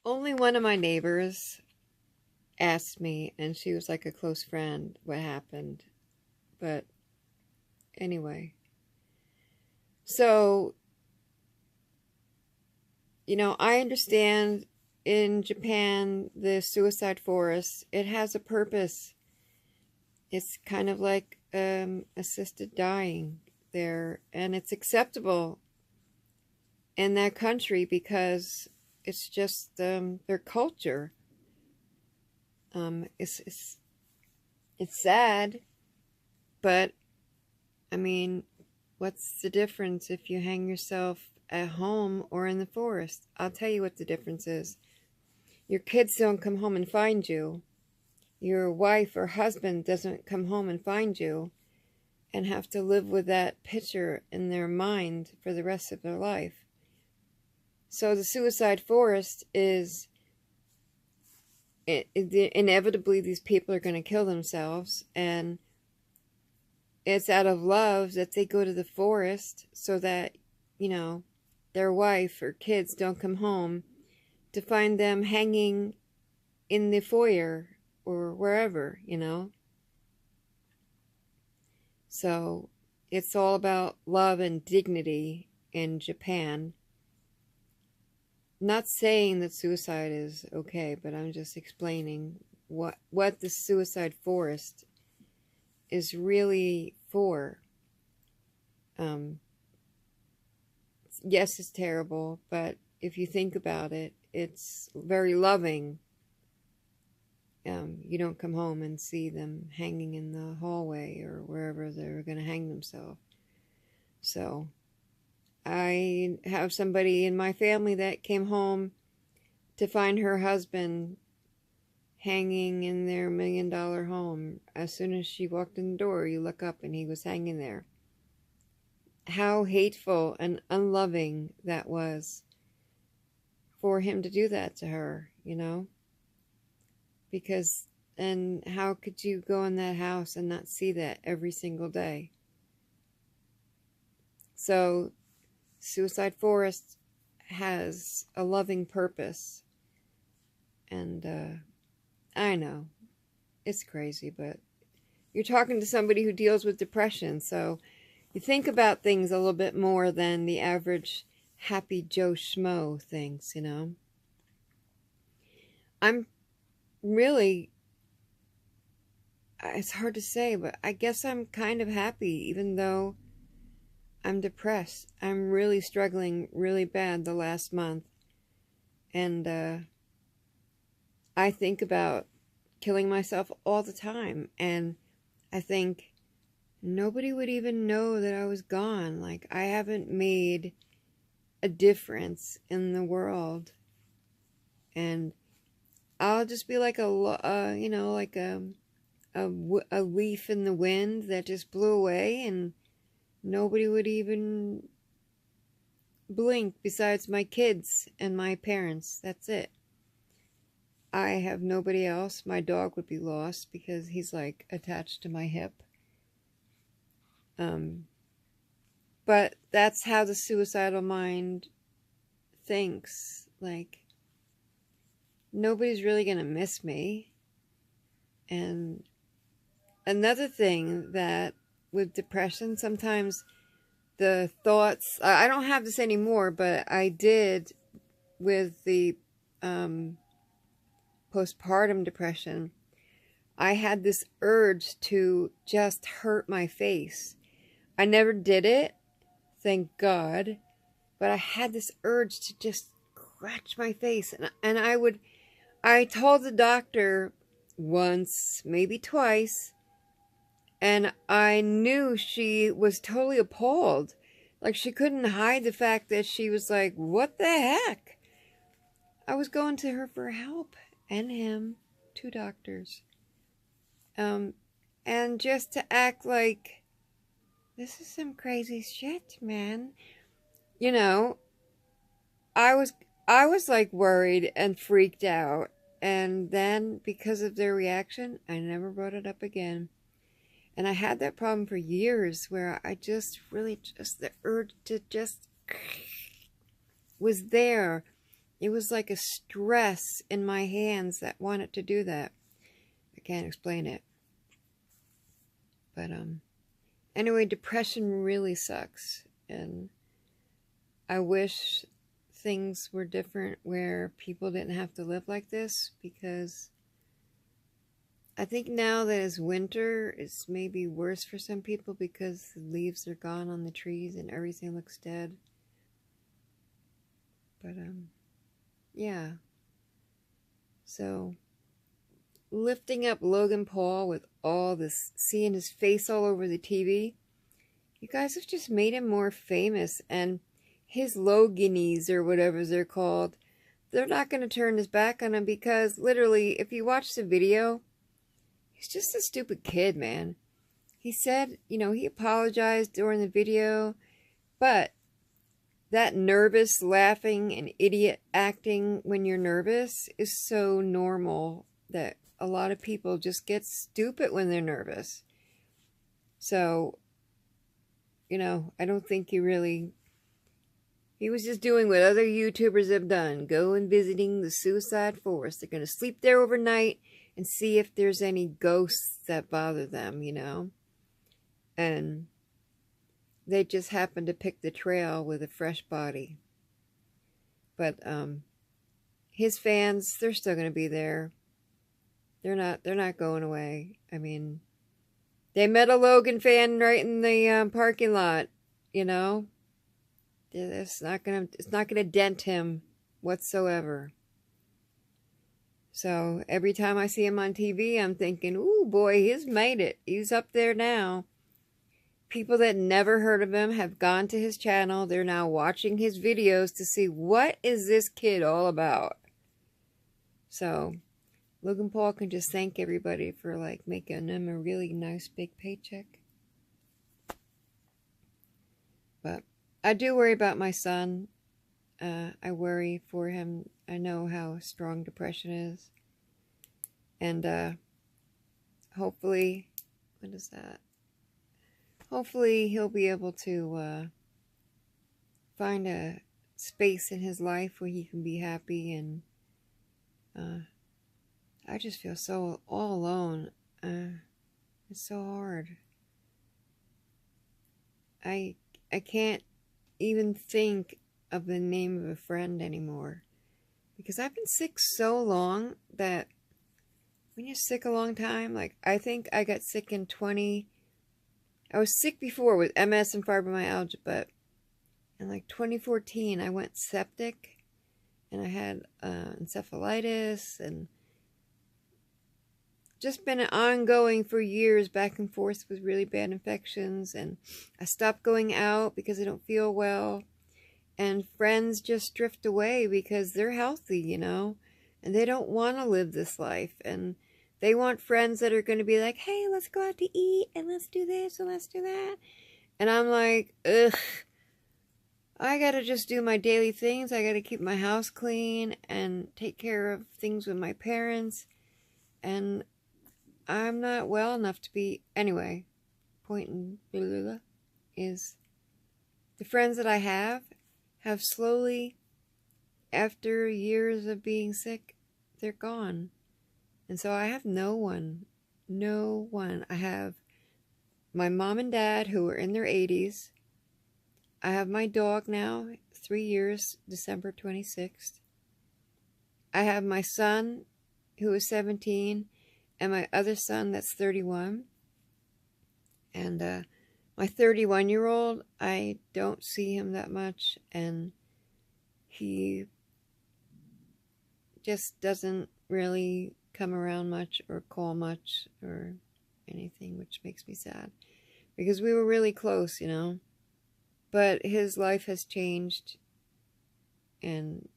Only one of my neighbors asked me, and she was like a close friend, what happened. But anyway, so, I understand in Japan, the suicide forest, it has a purpose. It's kind of like assisted dying there, and it's acceptable in that country because it's just their culture. It's sad, but I mean, what's the difference if you hang yourself at home or in the forest? I'll tell you what the difference is. Your kids don't come home and find you. Your wife or husband doesn't come home and find you and have to live with that picture in their mind for the rest of their life. So the suicide forest is inevitably these people are going to kill themselves, and it's out of love that they go to the forest so that, their wife or kids don't come home to find them hanging in the foyer or wherever. So it's all about love and dignity in Japan. Not saying that suicide is okay, but I'm just explaining what the suicide forest is really for. Yes, it's terrible, but if you think about it, it's very loving. You don't come home and see them hanging in the hallway or wherever they're going to hang themselves. So I have somebody in my family that came home to find her husband hanging in their $1 million home. As soon as she walked in the door, you look up and he was hanging there. How hateful and unloving that was for him to do that to her, Because, and how could you go in that house and not see that every single day? So, Suicide Forest has a loving purpose. And I know, it's crazy, but you're talking to somebody who deals with depression, so you think about things a little bit more than the average happy Joe Schmo thinks, I'm really, it's hard to say, but I guess I'm kind of happy, even though I'm depressed. I'm really struggling really bad the last month. And I think about killing myself all the time. And I think nobody would even know that I was gone. Like, I haven't made a difference in the world. And I'll just be like like a leaf in the wind that just blew away, and nobody would even blink besides my kids and my parents. That's it. I have nobody else. My dog would be lost because he's like attached to my hip. But that's how the suicidal mind thinks. Like, nobody's really going to miss me. And another thing that with depression, sometimes the thoughts, I don't have this anymore, but I did with the postpartum depression. I had this urge to just hurt my face. I never did it, thank God, but I had this urge to just scratch my face. And I told the doctor once, maybe twice, and I knew she was totally appalled. Like, she couldn't hide the fact that she was like, what the heck? I was going to her for help, and him, 2 doctors. And just to act like, this is some crazy shit, man. I was like worried and freaked out. And then, because of their reaction, I never brought it up again. And I had that problem for years where I the urge to just was there. it was like a stress in my hands that wanted to do that. I can't explain it. But anyway, depression really sucks, and I wish things were different where people didn't have to live like this, because I think now that it's winter, it's maybe worse for some people because the leaves are gone on the trees and everything looks dead. But yeah. So lifting up Logan Paul with all this, seeing his face all over the TV, you guys have just made him more famous, and his Loganies, or whatever they're called, they're not going to turn his back on him, because literally, if you watch the video, he's just a stupid kid, man. He said, he apologized during the video, but that nervous laughing and idiot acting when you're nervous is so normal that a lot of people just get stupid when they're nervous. So, I don't think he was just doing what other YouTubers have done. Go and visiting the suicide forest. They're going to sleep there overnight and see if there's any ghosts that bother them, And they just happen to pick the trail with a fresh body. But his fans, they're still going to be there. They're not going away. I mean, they met a Logan fan right in the parking lot, It's not gonna dent him whatsoever. So every time I see him on TV, I'm thinking, ooh, boy, he's made it. He's up there now. People that never heard of him have gone to his channel. They're now watching his videos to see, what is this kid all about? So Logan Paul can just thank everybody for making him a really nice big paycheck. But I do worry about my son. I worry for him. I know how strong depression is. And hopefully, what is that? Hopefully he'll be able to find a space in his life where he can be happy. And I just feel so all alone. It's so hard. I can't even think of the name of a friend anymore, because I've been sick so long that when you're sick a long time, I think I got sick in I was sick before with MS and fibromyalgia, but in 2014 I went septic, and I had encephalitis, and just been ongoing for years, back and forth with really bad infections. And I stopped going out because I don't feel well. And friends just drift away because they're healthy, and they don't want to live this life. And they want friends that are going to be like, hey, let's go out to eat, and let's do this, and let's do that. And I'm like, ugh, I got to just do my daily things. I got to keep my house clean and take care of things with my parents. And I'm not well enough to be... Anyway, point in is the friends that I have slowly, after years of being sick, they're gone. And so I have no one. No one. I have my mom and dad, who are in their 80s. I have my dog now, 3 years, December 26th. I have my son, who is 17, and my other son that's 31. And my 31-year-old, I don't see him that much, and he just doesn't really come around much or call much or anything, which makes me sad, because we were really close, But his life has changed, and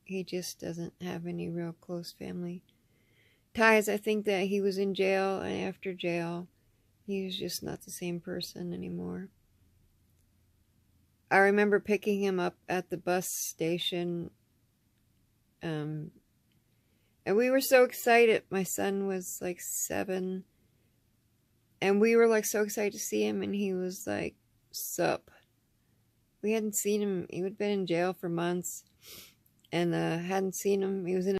he just doesn't have any real close family ties. I think that he was in jail, and after jail, he was just not the same person anymore. I remember picking him up at the bus station, and we were so excited. My son was 7, and we were so excited to see him, and he was like, sup. We hadn't seen him. He had been in jail for months, and hadn't seen him. He was in